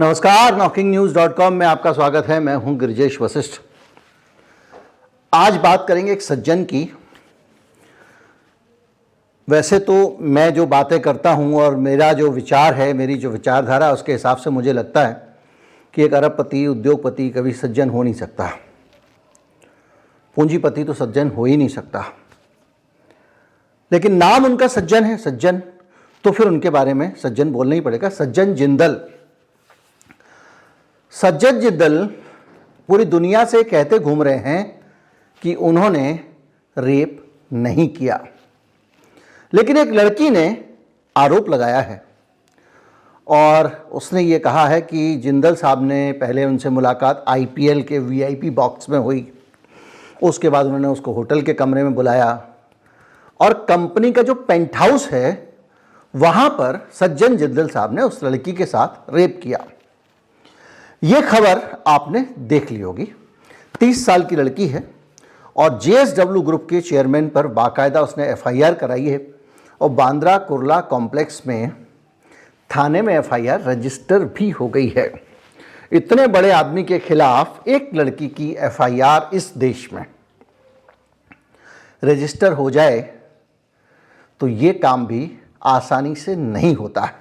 नमस्कार, knockingnews.com में आपका स्वागत है। मैं हूं गिरिजेश वशिष्ठ। आज बात करेंगे एक सज्जन की। वैसे तो मैं जो बातें करता हूं और मेरा जो विचार है, मेरी जो विचारधारा है, उसके हिसाब से मुझे लगता है कि एक अरबपति, उद्योगपति कभी सज्जन हो नहीं सकता। पूंजीपति तो सज्जन हो ही नहीं सकता। लेकिन नाम उनका सज्जन है, सज्जन, तो फिर उनके बारे में सज्जन बोलना ही पड़ेगा। सज्जन जिंदल। सज्जन जिंदल पूरी दुनिया से कहते घूम रहे हैं कि उन्होंने रेप नहीं किया, लेकिन एक लड़की ने आरोप लगाया है और उसने ये कहा है कि जिंदल साहब ने पहले उनसे मुलाकात आईपीएल के वीआईपी बॉक्स में हुई। उसके बाद उन्होंने उसको होटल के कमरे में बुलाया और कंपनी का जो पेंट हाउस है वहाँ पर सज्जन जिंदल साहब ने उस लड़की के साथ रेप किया। ये खबर आपने देख ली होगी। 30 साल की लड़की है और जेएसडब्ल्यू ग्रुप के चेयरमैन पर बाकायदा उसने एफआईआर कराई है और बांद्रा कुर्ला कॉम्प्लेक्स में थाने में एफआईआर रजिस्टर भी हो गई है। इतने बड़े आदमी के खिलाफ एक लड़की की एफआईआर इस देश में रजिस्टर हो जाए तो ये काम भी आसानी से नहीं होता है।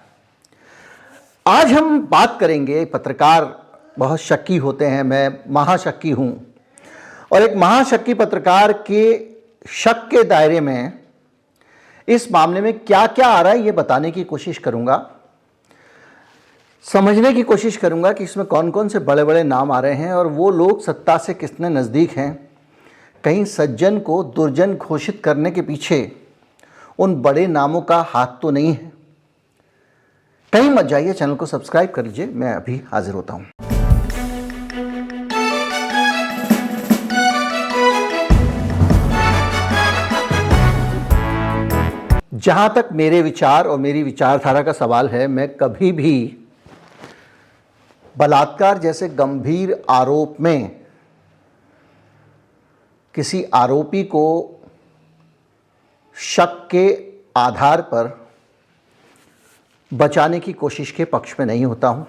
आज हम बात करेंगे, पत्रकार बहुत शक्की होते हैं, मैं महाशक्की हूं, और एक महाशक्की पत्रकार के शक के दायरे में इस मामले में क्या क्या आ रहा है ये बताने की कोशिश करूंगा। समझने की कोशिश करूंगा कि इसमें कौन कौन से बड़े बड़े नाम आ रहे हैं और वो लोग सत्ता से कितने नज़दीक हैं। कहीं सज्जन को दुर्जन घोषित करने के पीछे उन बड़े नामों का हाथ तो नहीं है। कहीं मत जाइए, चैनल को सब्सक्राइब कर लीजिए। मैं अभी हाजिर होता हूं। जहां तक मेरे विचार और मेरी विचारधारा का सवाल है, मैं कभी भी बलात्कार जैसे गंभीर आरोप में किसी आरोपी को शक के आधार पर बचाने की कोशिश के पक्ष में नहीं होता हूं।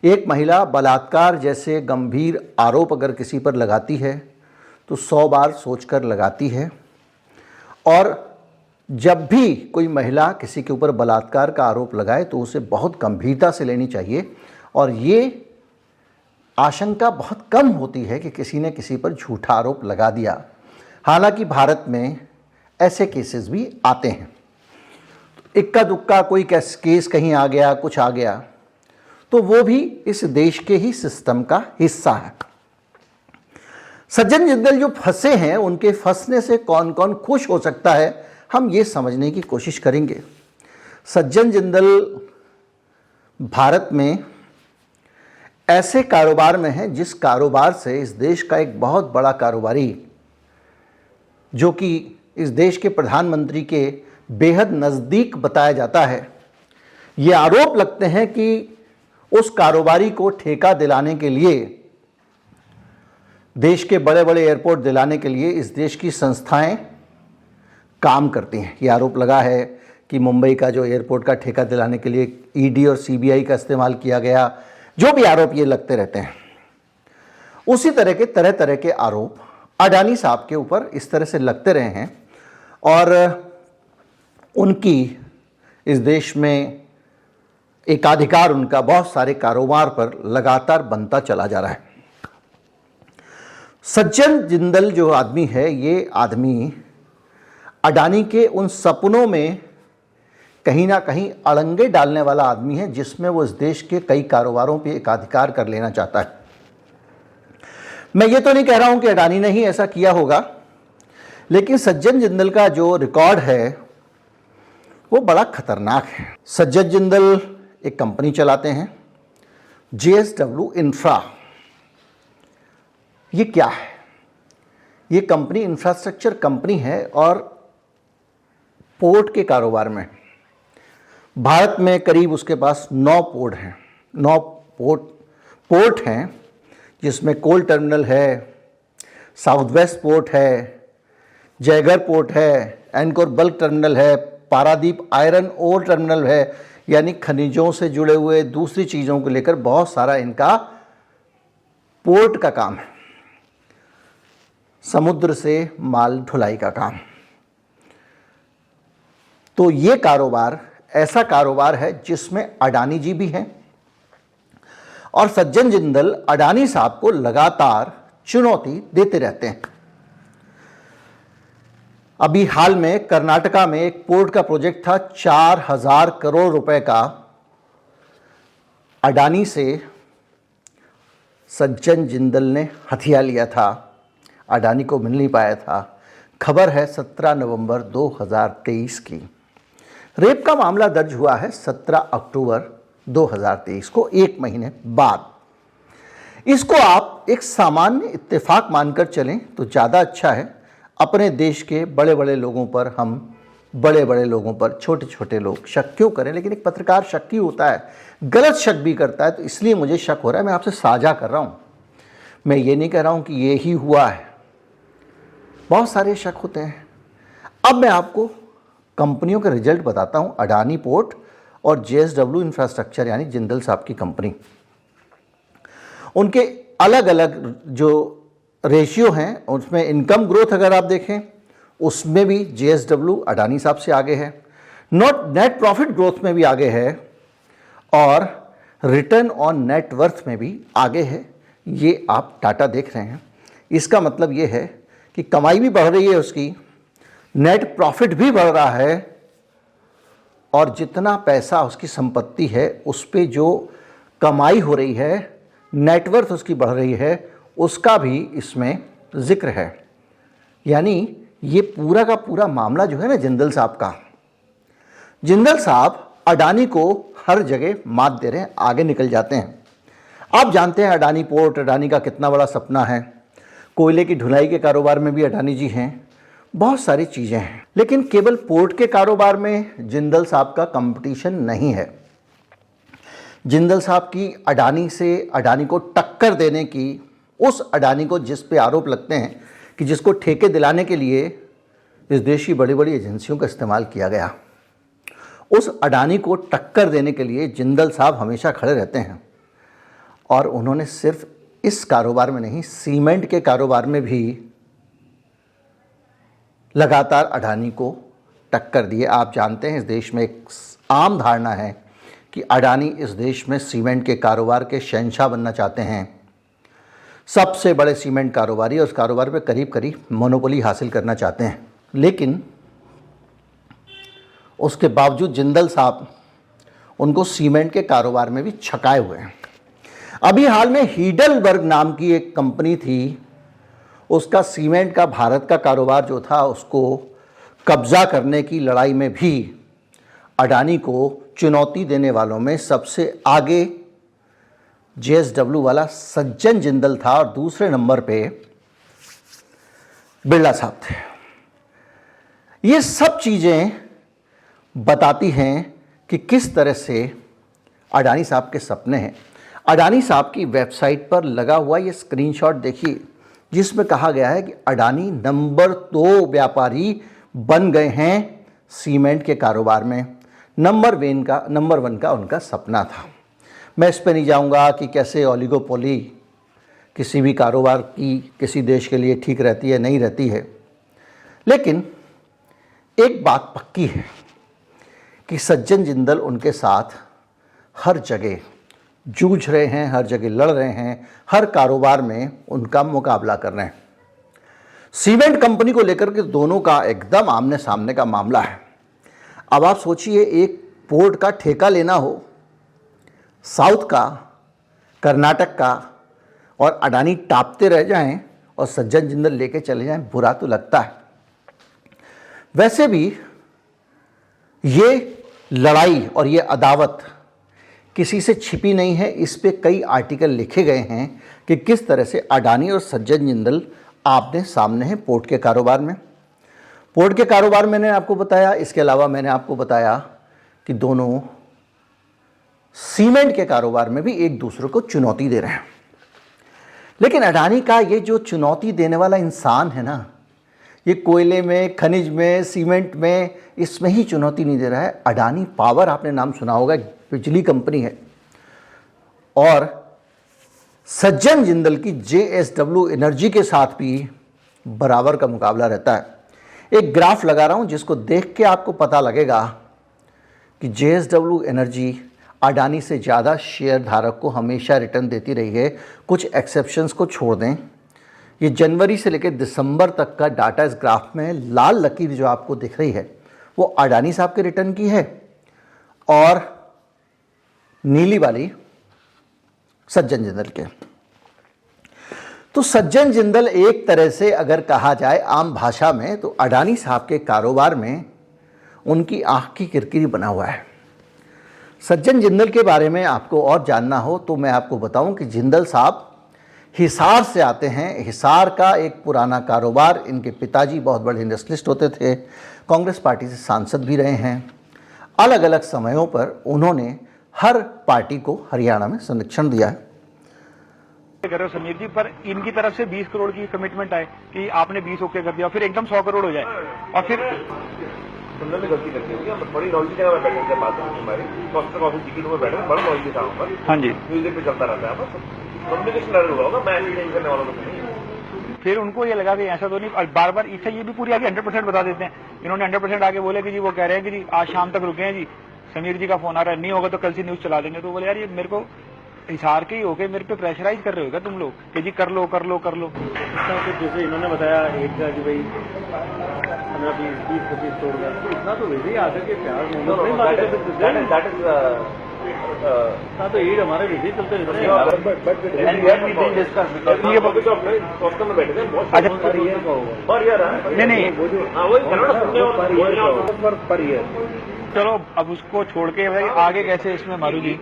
एक महिला बलात्कार जैसे गंभीर आरोप अगर किसी पर लगाती है तो 100 बार सोचकर लगाती है, और जब भी कोई महिला किसी के ऊपर बलात्कार का आरोप लगाए तो उसे बहुत गंभीरता से लेनी चाहिए। और ये आशंका बहुत कम होती है कि किसी ने किसी पर झूठा आरोप लगा दिया। हालांकि भारत में ऐसे केसेस भी आते हैं। इक्का दुक्का कोई केस कहीं आ गया, कुछ आ गया, तो वो भी इस देश के ही सिस्टम का हिस्सा है। सज्जन जिंदल जो फंसे हैं, उनके फंसने से कौन कौन खुश हो सकता है, हम ये समझने की कोशिश करेंगे। सज्जन जिंदल भारत में ऐसे कारोबार में है जिस कारोबार से इस देश का एक बहुत बड़ा कारोबारी, जो कि इस देश के प्रधानमंत्री के बेहद नज़दीक बताया जाता है, ये आरोप लगते हैं कि उस कारोबारी को ठेका दिलाने के लिए, देश के बड़े बड़े एयरपोर्ट दिलाने के लिए इस देश की संस्थाएं काम करती हैं। ये आरोप लगा है कि मुंबई का जो एयरपोर्ट का ठेका दिलाने के लिए ईडी और सीबीआई का इस्तेमाल किया गया। जो भी आरोप ये लगते रहते हैं, उसी तरह के तरह तरह के आरोप अडानी साहब के ऊपर इस तरह से लगते रहे हैं और उनकी इस देश में एकाधिकार, उनका बहुत सारे कारोबार पर लगातार बनता चला जा रहा है। सज्जन जिंदल जो आदमी है, ये आदमी अडानी के उन सपनों में कहीं ना कहीं अड़ंगे डालने वाला आदमी है जिसमें वो इस देश के कई कारोबारों पे एकाधिकार कर लेना चाहता है। मैं ये तो नहीं कह रहा हूं कि अडानी ने ही ऐसा किया होगा, लेकिन सज्जन जिंदल का जो रिकॉर्ड है वो बड़ा खतरनाक है। सज्जन जिंदल एक कंपनी चलाते हैं, जेएसडब्ल्यू इंफ्रा। ये क्या है? ये कंपनी इंफ्रास्ट्रक्चर कंपनी है और पोर्ट के कारोबार में। भारत में करीब उसके पास 9 पोर्ट हैं, 9 पोर्ट हैं, जिसमें कोल टर्मिनल है, साउथ वेस्ट पोर्ट है, जयगर पोर्ट है, एनकोर बल्क टर्मिनल है, पारादीप आयरन ओर टर्मिनल है। यानी खनिजों से जुड़े हुए दूसरी चीज़ों को लेकर बहुत सारा इनका पोर्ट का काम है, समुद्र से माल ढुलाई का काम। तो ये कारोबार ऐसा कारोबार है जिसमें अडानी जी भी हैं और सज्जन जिंदल अडानी साहब को लगातार चुनौती देते रहते हैं। अभी हाल में कर्नाटका में एक पोर्ट का प्रोजेक्ट था, 4000 करोड़ रुपए का। अडानी से सज्जन जिंदल ने हथिया लिया था, अडानी को मिल नहीं पाया था। खबर है 17 नवंबर 2023 की। रेप का मामला दर्ज हुआ है 17 अक्टूबर 2023 को, एक महीने बाद। इसको आप एक सामान्य इत्तेफाक मानकर चलें तो ज़्यादा अच्छा है। अपने देश के बड़े बड़े लोगों पर हम बड़े बड़े लोगों पर छोटे छोटे लोग शक क्यों करें? लेकिन एक पत्रकार शक ही होता है, गलत शक भी करता है, तो इसलिए मुझे शक हो रहा है। मैं आपसे साझा कर रहा हूँ, मैं ये नहीं कह रहा हूँ कि ये ही हुआ है, बहुत सारे शक होते हैं। अब मैं आपको कंपनियों के रिजल्ट बताता हूँ, अडानी पोर्ट और JSW इंफ्रास्ट्रक्चर यानी जिंदल साहब की कंपनी। उनके अलग अलग जो रेशियो हैं, उसमें इनकम ग्रोथ अगर आप देखें उसमें भी JSW अडानी साहब से आगे है, नेट प्रॉफिट ग्रोथ में भी आगे है और रिटर्न ऑन नेट वर्थ में भी आगे है। ये आप डाटा देख रहे हैं। इसका मतलब ये है कि कमाई भी बढ़ रही है उसकी, नेट प्रॉफिट भी बढ़ रहा है और जितना पैसा उसकी संपत्ति है उस पे जो कमाई हो रही है, नेटवर्थ उसकी बढ़ रही है, उसका भी इसमें जिक्र है। यानी ये पूरा का पूरा मामला जो है ना जिंदल साहब का, जिंदल साहब अडानी को हर जगह मात दे रहे हैं, आगे निकल जाते हैं। आप जानते हैं अडानी पोर्ट, अडानी का कितना बड़ा सपना है। कोयले की ढुलाई के कारोबार में भी अडानी जी हैं, बहुत सारी चीज़ें हैं। लेकिन केवल पोर्ट के कारोबार में जिंदल साहब का कंपटीशन नहीं है। जिंदल साहब की अडानी से अडानी को टक्कर देने की, उस अडानी को जिस पे आरोप लगते हैं कि जिसको ठेके दिलाने के लिए इस देश की बड़ी बड़ी एजेंसियों का इस्तेमाल किया गया, उस अडानी को टक्कर देने के लिए जिंदल साहब हमेशा खड़े रहते हैं। और उन्होंने सिर्फ इस कारोबार में नहीं, सीमेंट के कारोबार में भी लगातार अडानी को टक्कर दी है। आप जानते हैं इस देश में एक आम धारणा है कि अडानी इस देश में सीमेंट के कारोबार के शहंशाह बनना चाहते हैं, सबसे बड़े सीमेंट कारोबारी, और उस कारोबार पे करीब करीब मोनोपोली हासिल करना चाहते हैं। लेकिन उसके बावजूद जिंदल साहब उनको सीमेंट के कारोबार में भी छकाए हुए हैं। अभी हाल में हीडलबर्ग नाम की एक कंपनी थी, उसका सीमेंट का भारत का कारोबार जो था उसको कब्जा करने की लड़ाई में भी अडानी को चुनौती देने वालों में सबसे आगे JSW वाला सज्जन जिंदल था और दूसरे नंबर पे बिरला साहब थे। ये सब चीज़ें बताती हैं कि किस तरह से अडानी साहब के सपने हैं। अडानी साहब की वेबसाइट पर लगा हुआ ये स्क्रीनशॉट देखिए, जिसमें कहा गया है कि अडानी नंबर 2 व्यापारी बन गए हैं सीमेंट के कारोबार में। नंबर 1 का उनका सपना था। मैं इस पे नहीं जाऊंगा कि कैसे ओलिगोपोली किसी भी कारोबार की किसी देश के लिए ठीक रहती है, नहीं रहती है। लेकिन एक बात पक्की है कि सज्जन जिंदल उनके साथ हर जगह जूझ रहे हैं, हर जगह लड़ रहे हैं, हर कारोबार में उनका मुकाबला कर रहे हैं। सीमेंट कंपनी को लेकर के दोनों का एकदम आमने सामने का मामला है। अब आप सोचिए, एक पोर्ट का ठेका लेना हो साउथ का, कर्नाटक का, और अडानी टापते रह जाएं और सज्जन जिंदल लेके चले जाएं, बुरा तो लगता है। वैसे भी ये लड़ाई और ये अदावत किसी से छिपी नहीं है। इस पे कई आर्टिकल लिखे गए हैं कि किस तरह से अडानी और सज्जन जिंदल आपने सामने हैं पोर्ट के कारोबार में। पोर्ट के कारोबार मैंने आपको बताया, इसके अलावा मैंने आपको बताया कि दोनों सीमेंट के कारोबार में भी एक दूसरे को चुनौती दे रहे हैं। लेकिन अडानी का ये जो चुनौती देने वाला इंसान है ना, ये कोयले में, खनिज में, सीमेंट में, इसमें ही चुनौती नहीं दे रहा है। अडानी पावर आपने नाम सुना होगा, एक बिजली कंपनी है, और सज्जन जिंदल की JSW एनर्जी के साथ भी बराबर का मुकाबला रहता है। एक ग्राफ लगा रहा हूं जिसको देख के आपको पता लगेगा कि JSW एनर्जी अडानी से ज़्यादा शेयर धारक को हमेशा रिटर्न देती रही है, कुछ एक्सेप्शंस को छोड़ दें। ये जनवरी से लेकर दिसंबर तक का डाटा इस ग्राफ में लाल लकीर जो आपको दिख रही है वो अडानी साहब के रिटर्न की है, और नीली वाली सज्जन जिंदल के। तो सज्जन जिंदल एक तरह से अगर कहा जाए आम भाषा में तो अडानी साहब के कारोबार में उनकी आंख की किरकिरी बना हुआ है। सज्जन जिंदल के बारे में आपको और जानना हो तो मैं आपको बताऊं कि जिंदल साहब हिसार से आते हैं। हिसार का एक पुराना कारोबार, इनके पिताजी बहुत बड़े इंडस्ट्रियलिस्ट होते थे, कांग्रेस पार्टी से सांसद भी रहे हैं। अलग अलग समयों पर उन्होंने हर पार्टी को हरियाणा में संरक्षण दिया है। कर रहे हो समीर जी, पर इनकी तरफ से 20 करोड़ की कमिटमेंट आए कि आपने 20 ओके कर दिया, फिर एकदम 100 करोड़ हो जाए, और फिर सुनने में गलती करती होगी। हम बड़ी नॉलेज जगह बैठे थे, बात हमारी कॉफी चिकन में बैठे, बड़ा नॉलेज था वहाँ पर। हाँ जी, म्यूजिक पे चलता रहता है, बस कम्युनिकेशन एरर हुआ होगा, मैं नहीं करने वाला तो नहीं। फिर उनको ये लगा कि ऐसा तो नहीं, और बार बार इच्छा ये भी पूरी आगे 100% बता देते हैं। इन्होंने 100% आगे बोले कि जी वो कह रहे हैं कि जी आज शाम तक रुके हैं जी, समीर जी का फोन आ रहा है, नहीं होगा तो कल से न्यूज चला देंगे। तो बोले यार ये मेरे को हिसार के ही होके मेरे पे प्रेशराइज कर रहे हो क्या तुम लोग कि जी कर लो कर लो कर लो। जैसे इन्होंने बताया एक का कि भाई 15-20-25 करोड़ का, तो इतना तो वैसे ही आकर के प्यार तो ईड हमारे वैसे ही चलते रहते हैं। चलो अब उसको छोड़ के भाई आगे कैसे इसमें मारू जी,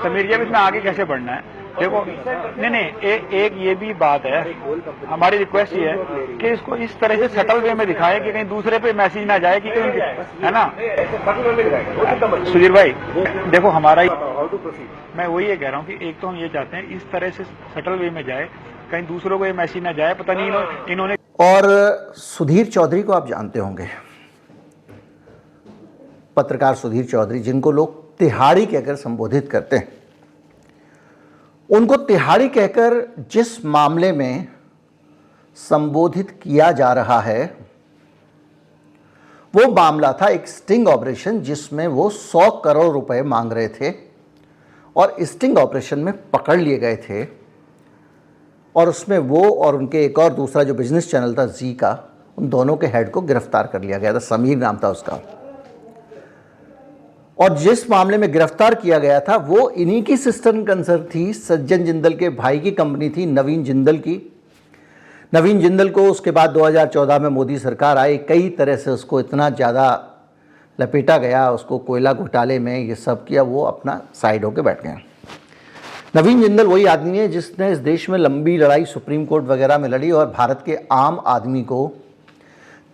समीर जी, अब इसमें आगे कैसे बढ़ना है। देखो नहीं एक ये भी बात है, हमारी रिक्वेस्ट ये है कि इसको इस तरह से सटल वे में दिखाएं कि कहीं दूसरे पे मैसेज ना जाए कि कहीं, है ना सुधीर भाई। देखो हमारा मैं वही ये कह रहा हूँ कि एक तो हम ये चाहते हैं इस तरह से सटल वे में जाए, कहीं दूसरों को ये मैसेज ना जाए, पता नहीं इन्होंने। और सुधीर चौधरी को आप जानते होंगे, पत्रकार सुधीर चौधरी, जिनको लोग तिहाड़ी कहकर संबोधित करते हैं। उनको तिहाड़ी कहकर जिस मामले में संबोधित किया जा रहा है वो मामला था एक स्टिंग ऑपरेशन, जिसमें वो 100 करोड़ रुपए मांग रहे थे और स्टिंग ऑपरेशन में पकड़ लिए गए थे। और उसमें वो और उनके एक और दूसरा जो बिजनेस चैनल था जी का, उन दोनों के हेड को गिरफ्तार कर लिया गया था। समीर नाम था उसका। और जिस मामले में गिरफ्तार किया गया था वो इन्हीं की सिस्टर कंसर्न थी, सज्जन जिंदल के भाई की कंपनी थी नवीन जिंदल की। नवीन जिंदल को उसके बाद 2014 में मोदी सरकार आई, कई तरह से उसको इतना ज़्यादा लपेटा गया, उसको कोयला घोटाले में ये सब किया, वो अपना साइड होकर बैठ गए। नवीन जिंदल वही आदमी है जिसने इस देश में लंबी लड़ाई सुप्रीम कोर्ट वगैरह में लड़ी और भारत के आम आदमी को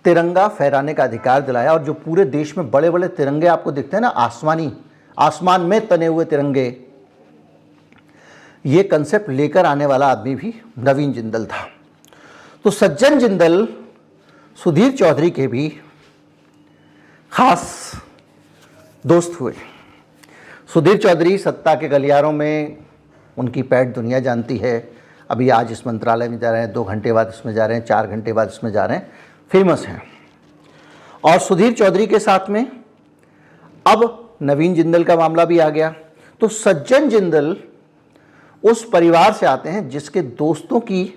तिरंगा फहराने का अधिकार दिलाया। और जो पूरे देश में बड़े बड़े तिरंगे आपको दिखते हैं ना, आसमान में तने हुए तिरंगे, ये कंसेप्ट लेकर आने वाला आदमी भी नवीन जिंदल था। तो सज्जन जिंदल सुधीर चौधरी के भी खास दोस्त हुए। सुधीर चौधरी सत्ता के गलियारों में उनकी पैठ दुनिया जानती है। अभी आज इस मंत्रालय में जा रहे हैं, 2 घंटे बाद इसमें जा रहे हैं, 4 घंटे बाद इसमें जा रहे हैं, फेमस हैं। और सुधीर चौधरी के साथ में अब नवीन जिंदल का मामला भी आ गया। तो सज्जन जिंदल उस परिवार से आते हैं जिसके दोस्तों की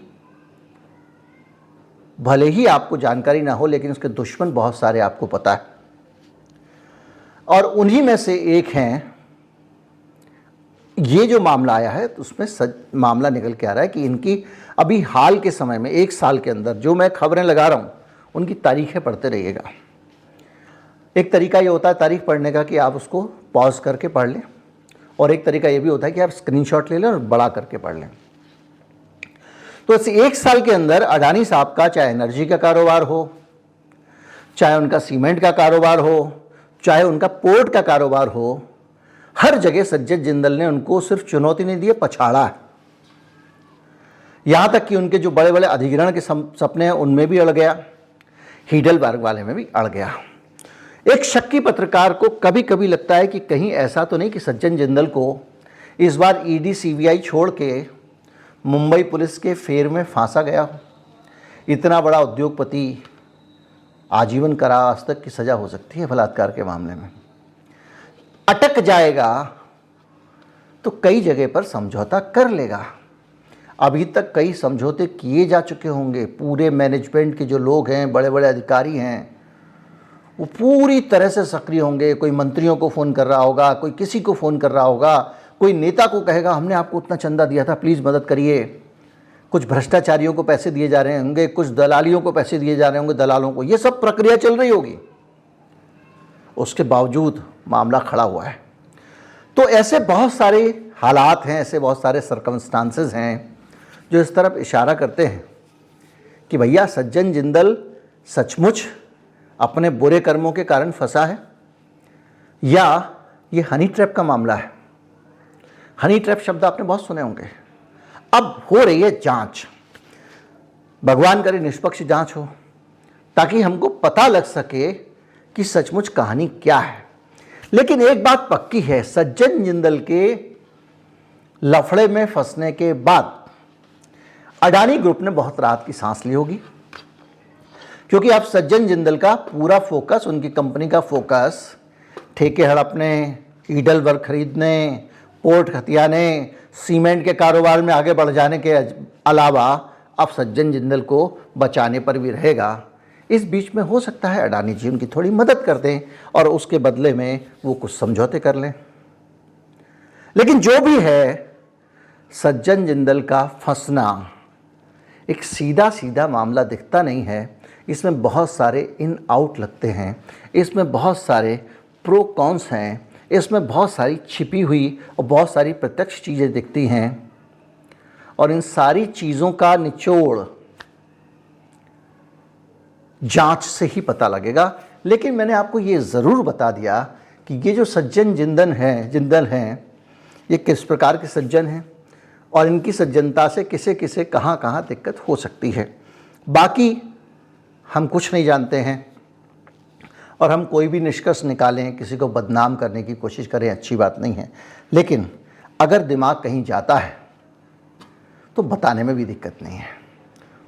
भले ही आपको जानकारी ना हो, लेकिन उसके दुश्मन बहुत सारे आपको पता है। और उन्हीं में से एक हैं, ये जो मामला आया है तो उसमें मामला निकल के आ रहा है कि इनकी अभी हाल के समय में 1 साल के अंदर जो मैं खबरें लगा रहा हूँ उनकी तारीखें पढ़ते रहिएगा। एक तरीका ये होता है तारीख पढ़ने का कि आप उसको पॉज करके पढ़ लें, और एक तरीका ये भी होता है कि आप स्क्रीनशॉट ले लें और बड़ा करके पढ़ लें। तो इस 1 साल के अंदर अडानी साहब का चाहे एनर्जी का कारोबार हो, चाहे उनका सीमेंट का कारोबार हो, चाहे उनका पोर्ट का कारोबार हो, हर जगह सज्जन जिंदल ने उनको सिर्फ चुनौती नहीं दी, पछाड़ा है। यहाँ तक कि उनके जो बड़े बड़े अधिग्रहण के सपने हैं उनमें भी अड़ गया, हीडलबर्ग वाले में भी अड़ गया। एक शक्की पत्रकार को कभी कभी लगता है कि कहीं ऐसा तो नहीं कि सज्जन जिंदल को इस बार ईडी सीबीआई छोड़ के मुंबई पुलिस के फेर में फांसा गया हो। इतना बड़ा उद्योगपति, आजीवन कारावास तक की सज़ा हो सकती है बलात्कार के मामले में। अटक जाएगा तो कई जगह पर समझौता कर लेगा। अभी तक कई समझौते किए जा चुके होंगे। पूरे मैनेजमेंट के जो लोग हैं, बड़े बड़े अधिकारी हैं, वो पूरी तरह से सक्रिय होंगे। कोई मंत्रियों को फ़ोन कर रहा होगा, कोई किसी को फ़ोन कर रहा होगा, कोई नेता को कहेगा हमने आपको उतना चंदा दिया था, प्लीज़ मदद करिए। कुछ भ्रष्टाचारियों को पैसे दिए जा रहे होंगे, कुछ दलालियों को पैसे दिए जा रहे होंगे, दलालों को। ये सब प्रक्रिया चल रही होगी। उसके बावजूद मामला खड़ा हुआ है। तो ऐसे बहुत सारे हालात हैं, ऐसे बहुत सारे सर्कमस्टांसेस हैं जो इस तरफ इशारा करते हैं कि भैया सज्जन जिंदल सचमुच अपने बुरे कर्मों के कारण फंसा है, या ये हनी ट्रैप का मामला है। हनी ट्रैप शब्द आपने बहुत सुने होंगे। अब हो रही है जांच। भगवान करे निष्पक्ष जांच हो, ताकि हमको पता लग सके कि सचमुच कहानी क्या है। लेकिन एक बात पक्की है, सज्जन जिंदल के लफड़े में फंसने के बाद अडानी ग्रुप ने बहुत राहत की सांस ली होगी, क्योंकि अब सज्जन जिंदल का पूरा फोकस, उनकी कंपनी का फोकस ठेके हड़पने, हीडलबर्ग खरीदने, पोर्ट खतियाने, सीमेंट के कारोबार में आगे बढ़ जाने के अलावा अब सज्जन जिंदल को बचाने पर भी रहेगा। इस बीच में हो सकता है अडानी जी उनकी थोड़ी मदद कर दें और उसके बदले में वो कुछ समझौते कर लें। लेकिन जो भी है, सज्जन जिंदल का फंसना एक सीधा सीधा मामला दिखता नहीं है। इसमें बहुत सारे इन आउट लगते हैं, इसमें बहुत सारे प्रो कॉन्स हैं, इसमें बहुत सारी छिपी हुई और बहुत सारी प्रत्यक्ष चीज़ें दिखती हैं। और इन सारी चीज़ों का निचोड़ जांच से ही पता लगेगा। लेकिन मैंने आपको ये ज़रूर बता दिया कि ये जो सज्जन जिंदल हैं, ये किस प्रकार के सज्जन हैं और इनकी सज्जनता से किसे किसे कहाँ कहाँ दिक्कत हो सकती है। बाकी हम कुछ नहीं जानते हैं और हम कोई भी निष्कर्ष निकालें, किसी को बदनाम करने की कोशिश करें, अच्छी बात नहीं है। लेकिन अगर दिमाग कहीं जाता है तो बताने में भी दिक्कत नहीं है।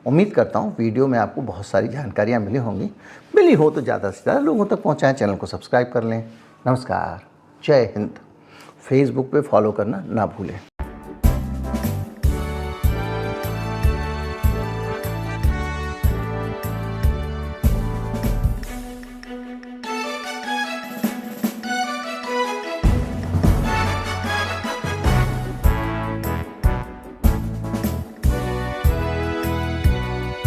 उम्मीद करता हूँ वीडियो में आपको बहुत सारी जानकारियाँ मिली होंगी। मिली हो तो ज़्यादा से ज़्यादा लोगों तक पहुँचाएं, चैनल को सब्सक्राइब कर लें। नमस्कार, जय हिंद। फेसबुक पे फॉलो करना ना भूलें।